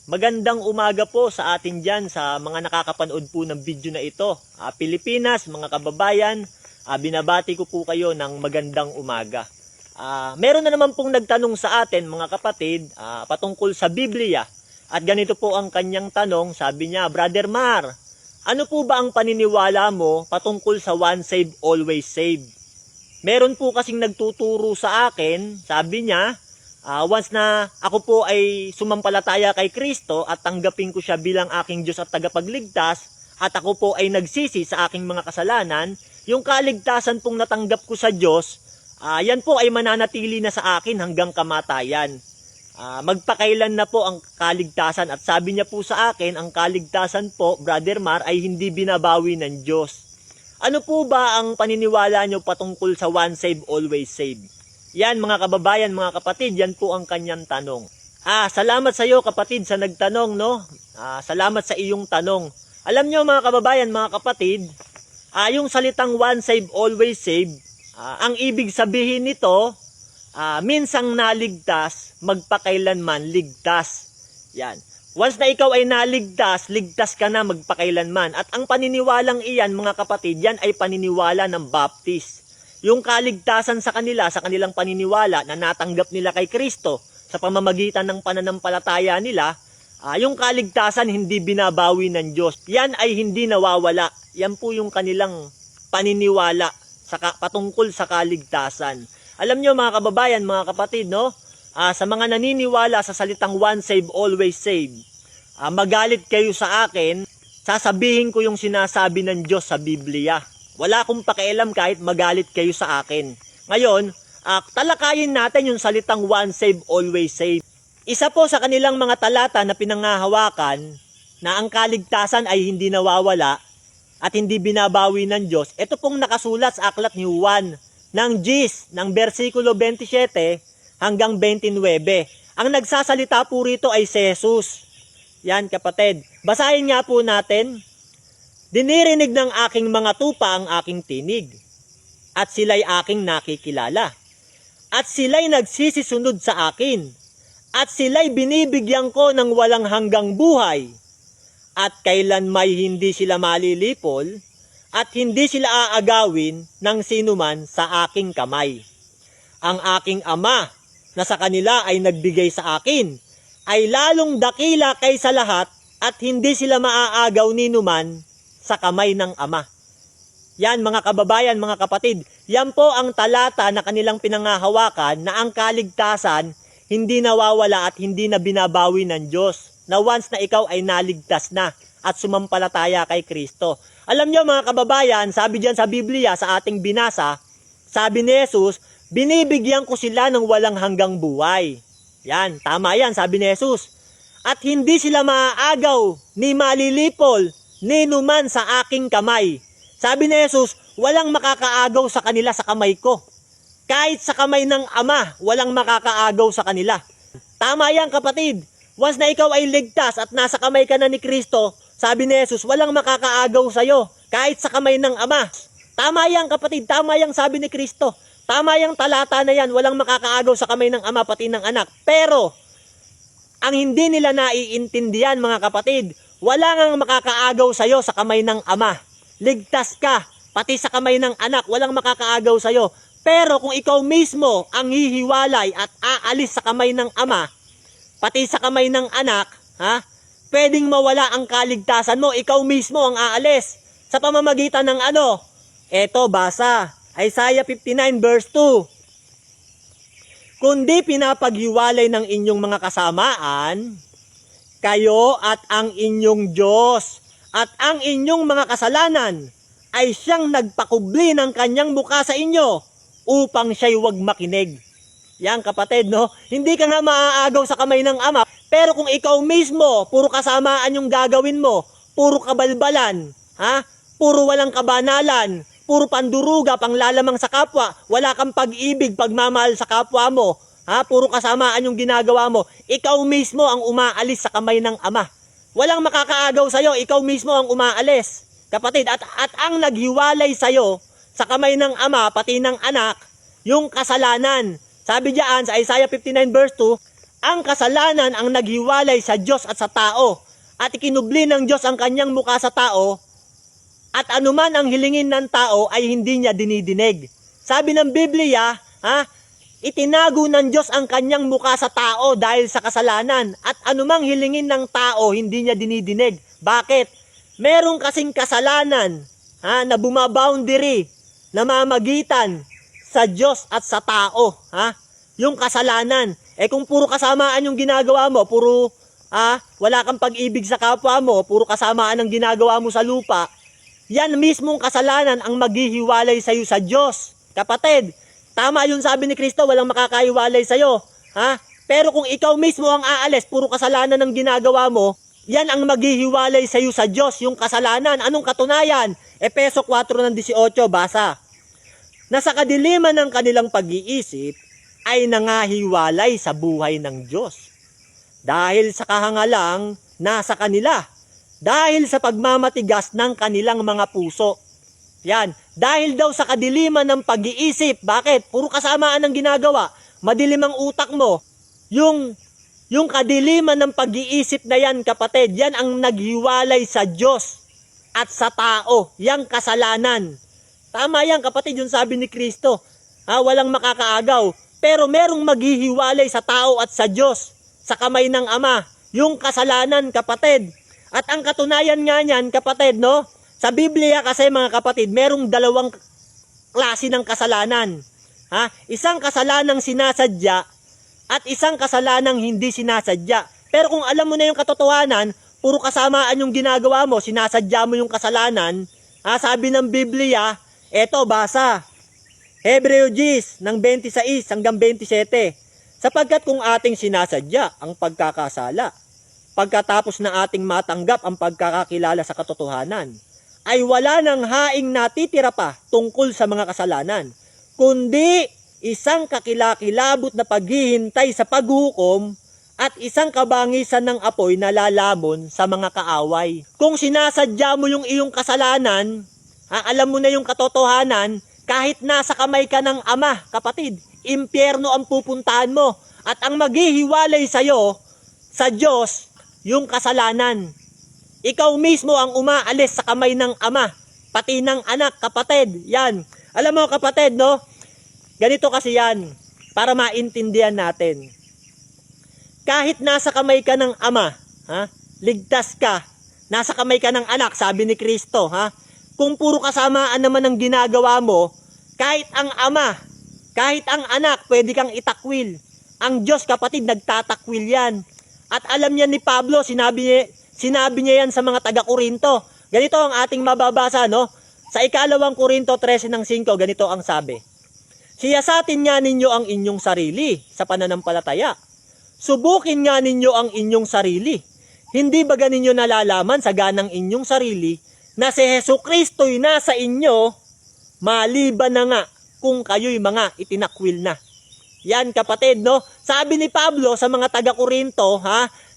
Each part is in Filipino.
Magandang umaga po sa atin dyan sa mga nakakapanood po ng video na ito. Pilipinas, mga kababayan, binabati ko po kayo ng magandang umaga. Meron na naman pong nagtanong sa atin mga kapatid patungkol sa Biblia. At ganito po ang kanyang tanong, sabi niya, Brother Mar, ano po ba ang paniniwala mo patungkol sa one save, always save? Meron po kasing nagtuturo sa akin, sabi niya, once na ako po ay sumampalataya kay Kristo at tanggapin ko siya bilang aking Diyos at tagapagligtas at ako po ay nagsisi sa aking mga kasalanan, yung kaligtasan pong natanggap ko sa Diyos, yan po ay mananatili na sa akin hanggang kamatayan. Magpakailan na po ang kaligtasan at sabi niya po sa akin, ang kaligtasan po, Brother Mar, ay hindi binabawi ng Diyos. Ano po ba ang paniniwala niyo patungkol sa one save, always save? Yan mga kababayan, mga kapatid, yan po ang kanyang tanong. Salamat sa iyo kapatid sa nagtanong, no? Salamat sa iyong tanong. Alam nyo mga kababayan, mga kapatid, yung salitang one save, always save, ang ibig sabihin nito, minsang naligtas, magpakailanman ligtas. Yan. Once na ikaw ay naligtas, ligtas ka na magpakailanman. At ang paniniwalang iyan, mga kapatid, yan ay paniniwala ng Baptist. Yung kaligtasan sa kanila, sa kanilang paniniwala na natanggap nila kay Kristo sa pamamagitan ng pananampalataya nila, yung kaligtasan hindi binabawi ng Diyos. Yan ay hindi nawawala. Yan po yung kanilang paniniwala patungkol sa kaligtasan. Alam nyo mga kababayan, mga kapatid, no? Sa mga naniniwala sa salitang one save, always save, magalit kayo sa akin, sasabihin ko yung sinasabi ng Diyos sa Biblia. Wala akong pakialam kahit magalit kayo sa akin. Ngayon, talakayin natin yung salitang one save, always save. Isa po sa kanilang mga talata na pinangahawakan na ang kaligtasan ay hindi nawawala at hindi binabawi ng Diyos. Ito pong nakasulat sa aklat ni Juan ng Gis, ng versikulo 27 hanggang 29. Ang nagsasalita po rito ay si Jesus. Yan kapatid. Basahin nga po natin. Dinirinig ng aking mga tupa ang aking tinig, at sila'y aking nakikilala. At sila'y nagsisisunod sa akin, at sila'y binibigyan ko ng walang hanggang buhay. At kailan may hindi sila malilipol, at hindi sila aagawin ng sinuman sa aking kamay. Ang aking Ama na sa kanila ay nagbigay sa akin, ay lalong dakila kaysa lahat, at hindi sila maaagaw ni numan sa kamay ng Ama. Yan mga kababayan, mga kapatid, yan po ang talata na kanilang pinangahawakan na ang kaligtasan hindi nawawala at hindi na binabawi ng Diyos. Na once na ikaw ay naligtas na at sumampalataya kay Kristo. Alam nyo mga kababayan, sabi diyan sa Biblia, sa ating binasa, sabi ni Jesus, binibigyan ko sila ng walang hanggang buhay. Yan, tama yan, sabi ni Jesus. At hindi sila maaagaw ni malilipol ni numan sa aking kamay. Sabi ni Jesus, walang makakaagaw sa kanila sa kamay ko. Kahit sa kamay ng Ama, walang makakaagaw sa kanila. Tama yan kapatid. Once na ikaw ay ligtas at nasa kamay ka na ni Kristo, sabi ni Jesus, walang makakaagaw sa iyo. Kahit sa kamay ng Ama. Tama yan kapatid, tama yang sabi ni Kristo. Tama yang talata na yan, walang makakaagaw sa kamay ng Ama pati ng Anak. Pero, ang hindi nila naiintindihan mga kapatid, wala ngang makakaagaw sa iyo sa kamay ng Ama. Ligtas ka, pati sa kamay ng Anak, walang makakaagaw sa iyo. Pero kung ikaw mismo ang hihiwalay at aalis sa kamay ng Ama, pati sa kamay ng Anak, pwedeng mawala ang kaligtasan mo. Ikaw mismo ang aalis. Sa pamamagitan ng ano? Eto, basa. Isaiah 59 verse 2. Kundi pinapaghiwalay ng inyong mga kasamaan, kayo at ang inyong Diyos at ang inyong mga kasalanan ay siyang nagpakubli ng kanyang mukha sa inyo upang siya'y huwag makinig. Yan kapatid, no? Hindi ka nga maaagaw sa kamay ng Ama, pero kung ikaw mismo, puro kasamaan yung gagawin mo, puro kabalbalan, puro walang kabanalan, puro panduruga, panglalamang sa kapwa, wala kang pag-ibig, pagmamahal sa kapwa mo, puro kasamaan yung ginagawa mo, ikaw mismo ang umaalis sa kamay ng Ama. Walang makakaagaw sa'yo, ikaw mismo ang umaalis. Kapatid, at ang naghiwalay sa'yo sa kamay ng Ama, pati ng Anak, yung kasalanan. Sabi diyan sa Isaiah 59 verse 2, Ang kasalanan ang naghiwalay sa Diyos at sa tao, at ikinubli ng Diyos ang kanyang mukha sa tao, at anuman ang hilingin ng tao ay hindi niya dinidinig. Sabi ng Biblia, itinago ng Diyos ang kanyang mukha sa tao dahil sa kasalanan, at anumang hilingin ng tao hindi niya dinidinig. Bakit? Merong kasing kasalanan na bumaboundary, namamagitan sa Diyos at sa tao. Yung kasalanan. Kung puro kasamaan yung ginagawa mo, puro wala kang pag-ibig sa kapwa mo, puro kasamaan ang ginagawa mo sa lupa, yan mismong kasalanan ang maghihiwalay sa iyo sa Diyos. Kapatid, tama yung sabi ni Kristo, walang makakahiwalay sa iyo. Pero kung ikaw mismo ang aalis, puro kasalanan ang ginagawa mo, yan ang maghihiwalay sa iyo sa Diyos, yung kasalanan. Anong katunayan? Efeso 4:18, basa. Na sa kadiliman ng kanilang pag-iisip, ay nangahiwalay sa buhay ng Diyos. Dahil sa kahangalang nasa kanila. Dahil sa pagmamatigas ng kanilang mga puso. Yan. Dahil daw sa kadiliman ng pag-iisip. Bakit? Puro kasamaan ang ginagawa. Madilim ang utak mo. Yung kadiliman ng pag-iisip na yan, kapatid, yan ang naghiwalay sa Diyos at sa tao. Yang kasalanan. Tama yan, kapatid, yung sabi ni Kristo. Walang makakaagaw. Pero merong maghihiwalay sa tao at sa Diyos, sa kamay ng Ama, yung kasalanan, kapatid. At ang katunayan nga niyan, kapatid, no? Sa Biblia kasi, mga kapatid, merong dalawang klase ng kasalanan. Isang kasalanang sinasadya at isang kasalanang hindi sinasadya. Pero kung alam mo na yung katotohanan, puro kasamaan yung ginagawa mo, sinasadya mo yung kasalanan, sabi ng Biblia, eto, basa. Hebreo 10, ng 26 hanggang 27. Sapagkat kung ating sinasadya ang pagkakasala, pagkatapos na ating matanggap ang pagkakakilala sa katotohanan, ay wala nang haing natitira pa tungkol sa mga kasalanan, kundi isang kakilakilabot na paghihintay sa paghukom at isang kabangisan ng apoy na lalamon sa mga kaaway. Kung sinasadya mo yung iyong kasalanan, alam mo na yung katotohanan, kahit nasa kamay ka ng Ama, kapatid, impyerno ang pupuntahan mo. At ang maghihiwalay sa'yo, sa Diyos, yung kasalanan. Ikaw mismo ang umaalis sa kamay ng Ama, pati ng anak, kapatid. Yan. Alam mo, kapatid, no? Ganito kasi yan, para maintindihan natin. Kahit nasa kamay ka ng Ama, ligtas ka, nasa kamay ka ng anak, sabi ni Kristo, kung puro kasamaan naman ang ginagawa mo, kahit ang Ama, kahit ang anak, pwede kang itakwil. Ang Diyos, kapatid, nagtatakwil yan. At alam niya ni Pablo, sinabi niya yan sa mga taga-Korinto. Ganito ang ating mababasa, no? Sa 2 Korinto 13:5, ganito ang sabi. Siyasatin nga ninyo ang inyong sarili sa pananampalataya. Subukin nga ninyo ang inyong sarili. Hindi ba ganinyo nalalaman sa ganang inyong sarili na si Jesucristo'y nasa inyo, maliban na nga kung kayo'y mga itinakwil na. Yan, kapatid, no? Sabi ni Pablo sa mga taga-Korinto,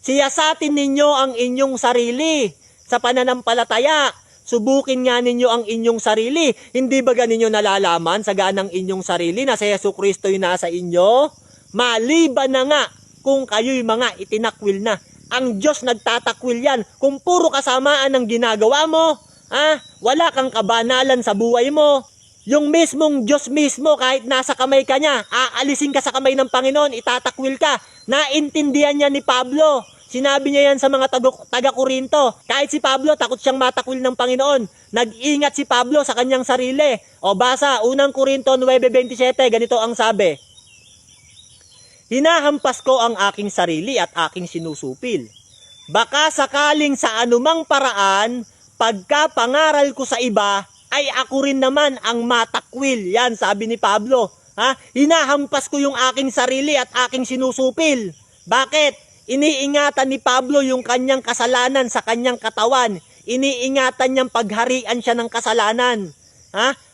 siyasatin ninyo ang inyong sarili sa pananampalataya. Subukin nga ninyo ang inyong sarili. Hindi ba ganinyo nalalaman sa ganang inyong sarili na si Jesucristo'y nasa inyo, maliban na nga kung kayo'y mga itinakwil na. Ang Diyos nagtatakwil yan. Kung puro kasamaan ang ginagawa mo, wala kang kabanalan sa buhay mo. Yung mismong Diyos mismo, kahit nasa kamay ka niya, aalisin ka sa kamay ng Panginoon, itatakwil ka. Naintindihan niya ni Pablo. Sinabi niya yan sa mga taga-Korinto. Kahit si Pablo, takot siyang matakwil ng Panginoon. Nag-ingat si Pablo sa kanyang sarili. O basa, 1 Korinto 9:27, ganito ang sabi. Hinahampas ko ang aking sarili at aking sinusupil. Baka sakaling sa anumang paraan, pagka pangaral ko sa iba, ay ako rin naman ang matakwil. Yan, sabi ni Pablo. Hinahampas ko yung aking sarili at aking sinusupil. Bakit? Iniingatan ni Pablo yung kanyang kasalanan sa kanyang katawan. Iniingatan niyang pagharian siya ng kasalanan.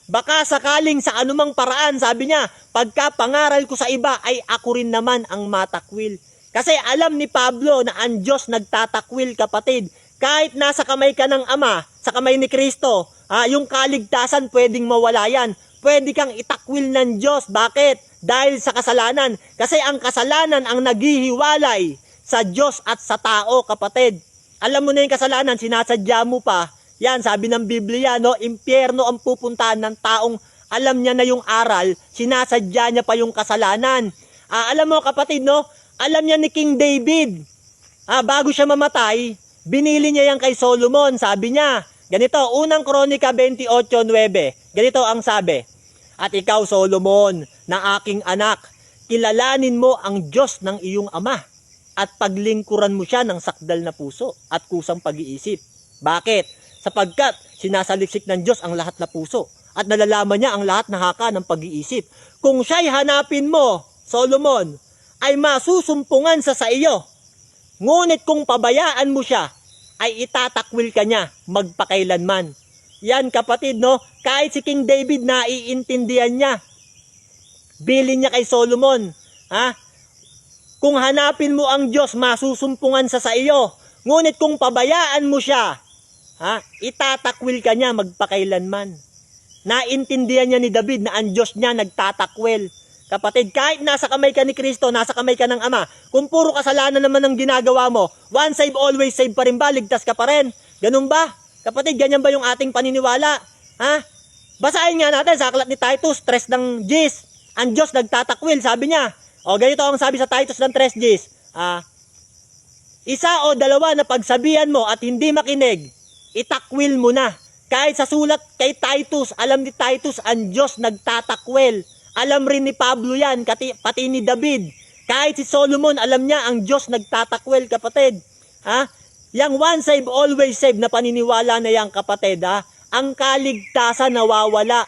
Baka sakaling sa anumang paraan, sabi niya, pagka pangaral ko sa iba, ay ako rin naman ang matakwil. Kasi alam ni Pablo na ang Diyos nagtatakwil, kapatid. Kahit nasa kamay ka ng Ama, sa kamay ni Kristo, yung kaligtasan pwedeng mawala yan. Pwede kang itakwil ng Diyos. Bakit? dahil sa kasalanan. Kasi ang kasalanan ang naghihiwalay sa Diyos at sa tao, kapatid. Alam mo na yung kasalanan, sinasadya mo pa. Yan, sabi ng Biblia, no, impyerno ang pupuntahan ng taong alam niya na yung aral, sinasadya niya pa yung kasalanan. Alam mo, kapatid, no, alam niya ni King David, bago siya mamatay, binili niya yan kay Solomon. Sabi niya, ganito, unang Kronika 28:9, ganito ang sabi, at ikaw, Solomon, na aking anak, kilalanin mo ang Diyos ng iyong ama at paglingkuran mo siya ng sakdal na puso at kusang pag-iisip. Bakit? Sapagkat sinasaliksik ng Diyos ang lahat na puso at nalalaman niya ang lahat na haka ng pag-iisip. Kung siya'y hanapin mo, Solomon, ay masusumpungan sa iyo. Ngunit kung pabayaan mo siya, ay itatakwil ka niya magpakailanman. Yan, kapatid, no? Kahit si King David, naiintindihan niya. Bilin niya kay Solomon, kung hanapin mo ang Diyos, masusumpungan sa iyo. Ngunit kung pabayaan mo siya, itatakwil ka niya magpakailanman. Naintindihan niya ni David na ang Diyos niya nagtatakwil. Kapatid, kahit nasa kamay ka ni Kristo, nasa kamay ka ng Ama, kung puro kasalanan naman ang ginagawa mo, once save, always save pa rin ba? Ligtas ka pa rin? Ganun ba? Kapatid, ganyan ba yung ating paniniwala? Basahin nga natin sa aklat ni Titus, 3 ng Gs. Ang Diyos nagtatakwil, sabi niya. O, ganito ang sabi sa Titus ng 3 Gs. Isa o dalawa na pagsabihan mo at hindi makinig, itakwil mo na. Kahit sa sulat kay Titus, alam ni Titus, ang Diyos nagtatakwil. Alam rin ni Pablo yan, pati ni David. Kahit si Solomon, alam niya ang Diyos nagtatakwil, kapatid. Yang once save, always save na paniniwala na yan, kapatid. Ang kaligtasan nawawala.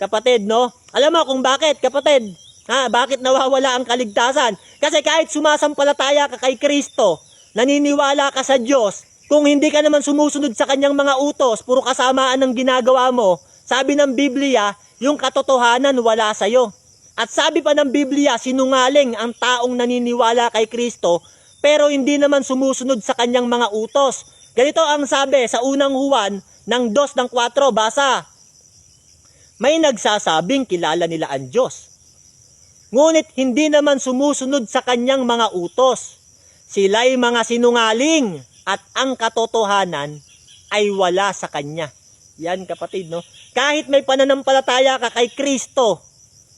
Kapatid, no? Alam mo kung bakit, kapatid? Bakit nawawala ang kaligtasan? Kasi kahit sumasampalataya ka kay Kristo, naniniwala ka sa Diyos, kung hindi ka naman sumusunod sa kanyang mga utos, puro kasamaan ng ginagawa mo, sabi ng Biblia, yung katotohanan wala sa'yo. At sabi pa ng Biblia, sinungaling ang taong naniniwala kay Kristo, pero hindi naman sumusunod sa kanyang mga utos. Ganito ang sabi sa unang Juan ng 2:4, basa. May nagsasabing kilala nila ang Diyos, ngunit hindi naman sumusunod sa kanyang mga utos. Sila'y mga sinungaling at ang katotohanan ay wala sa kanya. Yan, kapatid, no? Kahit may pananampalataya ka kay Kristo,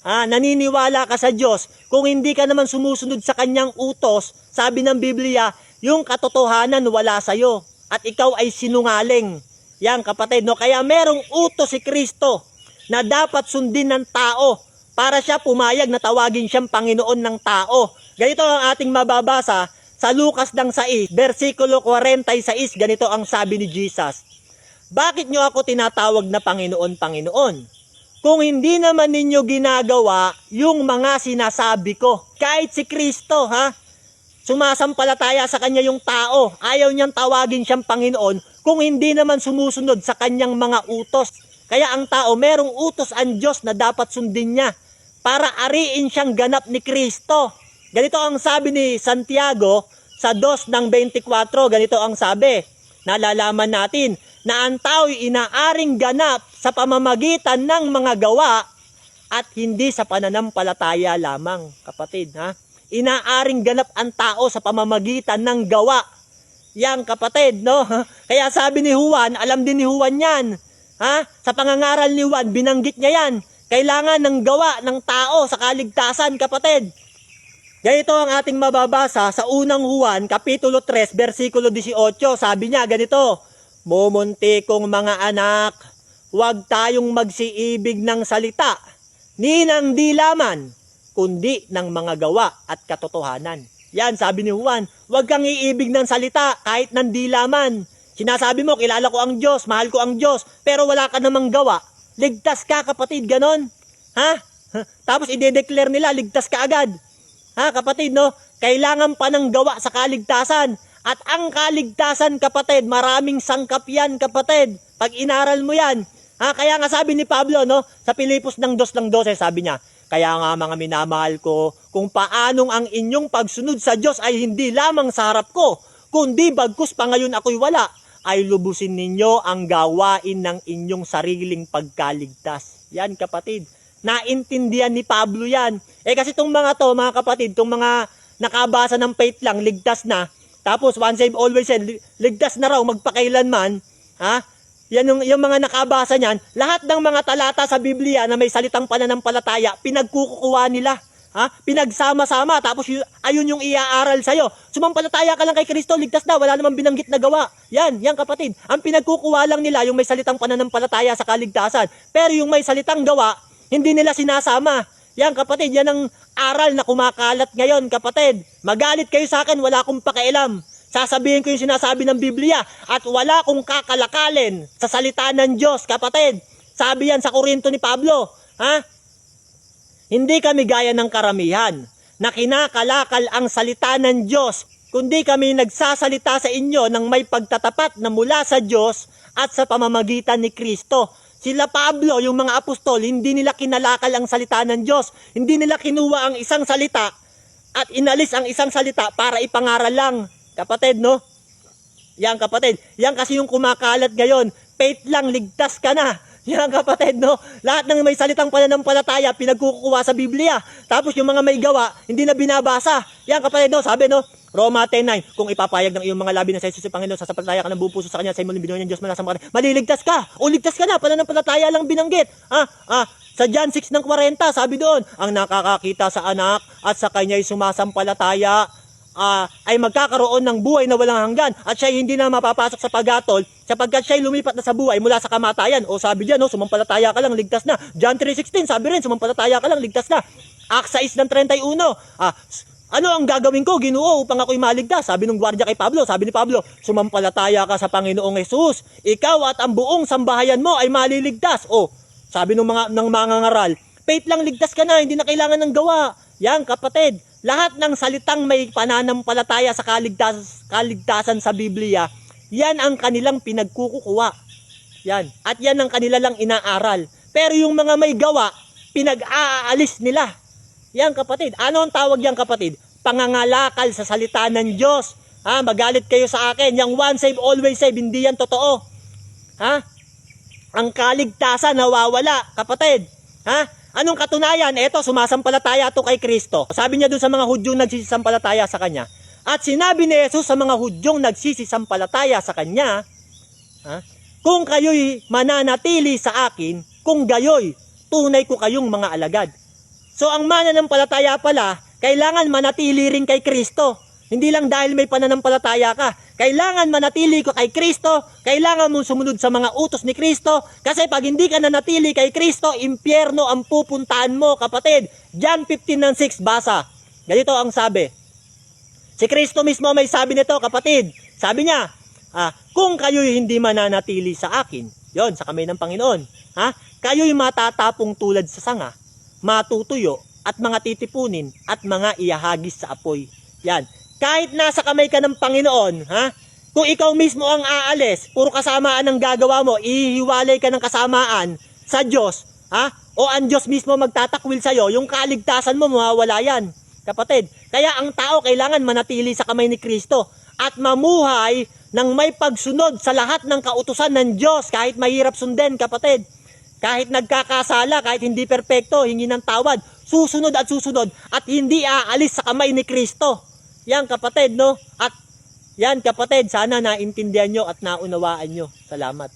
naniniwala ka sa Diyos, kung hindi ka naman sumusunod sa kanyang utos, sabi ng Biblia, yung katotohanan wala sa'yo at ikaw ay sinungaling. Yan, kapatid, no? Kaya merong utos si Kristo na dapat sundin ng tao para siya pumayag na tawagin siyang Panginoon ng tao. Ganito ang ating mababasa sa Lucas 6, versikulo 46, ganito ang sabi ni Jesus. Bakit nyo ako tinatawag na Panginoon, Panginoon? Kung hindi naman ninyo ginagawa yung mga sinasabi ko. Kahit si Kristo, sumasampalataya sa kanya yung tao, ayaw niyang tawagin siyang Panginoon kung hindi naman sumusunod sa kanyang mga utos. Kaya ang tao, merong utos ang Diyos na dapat sundin niya para ariin siyang ganap ni Kristo. Ganito ang sabi ni Santiago sa 2:24, ganito ang sabi. Nalalaman natin na ang tao'y inaaring ganap sa pamamagitan ng mga gawa at hindi sa pananampalataya lamang, kapatid. Inaaring ganap ang tao sa pamamagitan ng gawa. Yan, kapatid, no? Kaya sabi ni Juan, alam din ni Juan yan. Sa pangangaral ni Juan, binanggit niya yan. Kailangan ng gawa ng tao sa kaligtasan, kapatid. Ganito ang ating mababasa sa unang Juan, kapitulo 3, versikulo 18. Sabi niya, ganito, Mumunti kong mga anak, huwag tayong magsiibig ng salita, ni ng dilaman, kundi ng mga gawa at katotohanan. Yan, sabi ni Juan, huwag kang iibig ng salita kahit ng dilaman. Sinasabi mo, kilala ko ang Diyos, mahal ko ang Diyos, pero wala ka namang gawa. Ligtas ka, kapatid, ganon. Tapos ide-declare nila, ligtas ka agad. Kapatid, no? Kailangan pa ng gawa sa kaligtasan. At ang kaligtasan, kapatid, maraming sangkap yan, kapatid. Pag inaral mo yan. Kaya nga sabi ni Pablo, no? Sa Pilipos ng 2:12, sabi niya, kaya nga mga minamahal ko, kung paanong ang inyong pagsunod sa Diyos ay hindi lamang sa harap ko, kundi bagkus pa ngayon ako'y wala, ay lubusin ninyo ang gawain ng inyong sariling pagkaligtas. Yan, kapatid. naintindihan ni Pablo yan. Kasi itong mga to, mga kapatid, itong mga nakabasa ng faith lang, ligtas na. Tapos, once saved, always saved, ligtas na raw, magpakailanman. Yan yung mga nakabasa niyan. Lahat ng mga talata sa Biblia na may salitang pananampalataya, pinagkukuha nila. Pinagsama-sama, tapos ayun yung iaaral sa'yo. Sumampalataya ka lang kay Kristo, ligtas na, wala namang binanggit na gawa. Yan kapatid. Ang pinagkukuha lang nila yung may salitang pananampalataya sa kaligtasan. Pero yung may salitang gawa, hindi nila sinasama. Yan kapatid, yan ang aral na kumakalat ngayon kapatid. Magalit kayo sa akin, wala akong pakialam. Sasabihin ko yung sinasabi ng Biblia at wala akong kakalakalin sa salita ng Diyos kapatid. Sabi yan sa Korinto ni Pablo. Hindi kami gaya ng karamihan na kinakalakal ang salita ng Diyos, kundi kami nagsasalita sa inyo ng may pagtatapat na mula sa Diyos at sa pamamagitan ni Kristo. Sila Pablo, yung mga apostol, hindi nila kinalakal ang salita ng Diyos. Hindi nila kinuha ang isang salita at inalis ang isang salita para ipangaral lang. Kapatid, no? Yan kapatid. Yan kasi yung kumakalat ngayon. Faith lang, ligtas ka na. Yan kapatid, no? Lahat ng may salitang pananampalataya, pinagkukuha sa Biblia. Tapos yung mga may gawa, hindi na binabasa. Yan kapatid, no? Sabi, no? Roma 10:9, kung ipapayag ng iyong mga labi na sa Jesus Panginoon, sasampalataya ka ng buong puso sa Kanya, sa imo'y binuhay ng Diyos, manasama ka na, maliligtas ka. O ligtas ka na, pananampalataya lang binanggit. Sa John 6:40, sabi doon, ang nakakakita sa anak at sa Kanya'y sumasampalataya, ay magkakaroon ng buhay na walang hanggan at siya hindi na mapapasok sa paghatol sapagkat siya lumipat na sa buhay mula sa kamatayan. O sabi diyan, no, sumampalataya ka lang, ligtas na. John 3:16, sabi rin, sumampalataya ka lang, ligtas na. Acts 6:31, ano ang gagawin ko, Ginoo, upang ako'y maligtas? Sabi ng gwardiya kay Pablo, sabi ni Pablo, sumampalataya ka sa Panginoong Hesus, ikaw at ang buong sambahayan mo ay maliligtas. O, sabi ng mga ngaral, faith lang, ligtas ka na, hindi na kailangan ng gawa. Yan kapatid, lahat ng salitang may pananampalataya sa kaligtasan sa Biblia, yan ang kanilang pinagkukuha. Yan. At yan ang kanila lang inaaral. Pero yung mga may gawa, pinag-aalis nila. Yan kapatid. Ano ang tawag yan kapatid? Pangangalakal sa salita ng Diyos. Magalit kayo sa akin. Yung once saved, always saved, hindi yan totoo. Ang kaligtasan nawawala, kapatid. Anong katunayan? Eto, sumasampalataya ito kay Kristo. Sabi niya dun sa mga Hudyong nagsisisampalataya sa Kanya. At sinabi ni Jesus sa mga Hudyong nagsisisampalataya sa Kanya, kung kayo'y mananatili sa akin, kung gayo'y tunay ko kayong mga alagad. So ang mananampalataya pala, kailangan manatili rin kay Kristo. Hindi lang dahil may pananampalataya ka. Kailangan manatili ko kay Kristo. Kailangan mong sumunod sa mga utos ni Kristo. Kasi pag hindi ka nanatili kay Kristo, impyerno ang pupuntahan mo, kapatid. John 15:6, basa. Ganito ang sabi. Si Kristo mismo may sabi nito, kapatid. Sabi niya, kung kayo'y hindi mananatili sa akin, yon sa kamay ng Panginoon, kayo'y matatapong tulad sa sanga, matutuyo, at mga titipunin, at mga iahagis sa apoy. Yan. Kahit nasa kamay ka ng Panginoon, kung ikaw mismo ang aalis, puro kasamaan ang gagawa mo, ihiwalay ka ng kasamaan sa Diyos, o ang Diyos mismo magtatakwil sa'yo, yung kaligtasan mo, mawawala yan, kapatid. Kaya ang tao kailangan manatili sa kamay ni Kristo at mamuhay ng may pagsunod sa lahat ng kautusan ng Diyos, kahit mahirap sundin, kapatid. Kahit nagkakasala, kahit hindi perpekto, hingi ng tawad, susunod at hindi aalis sa kamay ni Kristo. Yan kapatid, no? At yan kapatid, sana naintindihan nyo at naunawaan nyo. Salamat.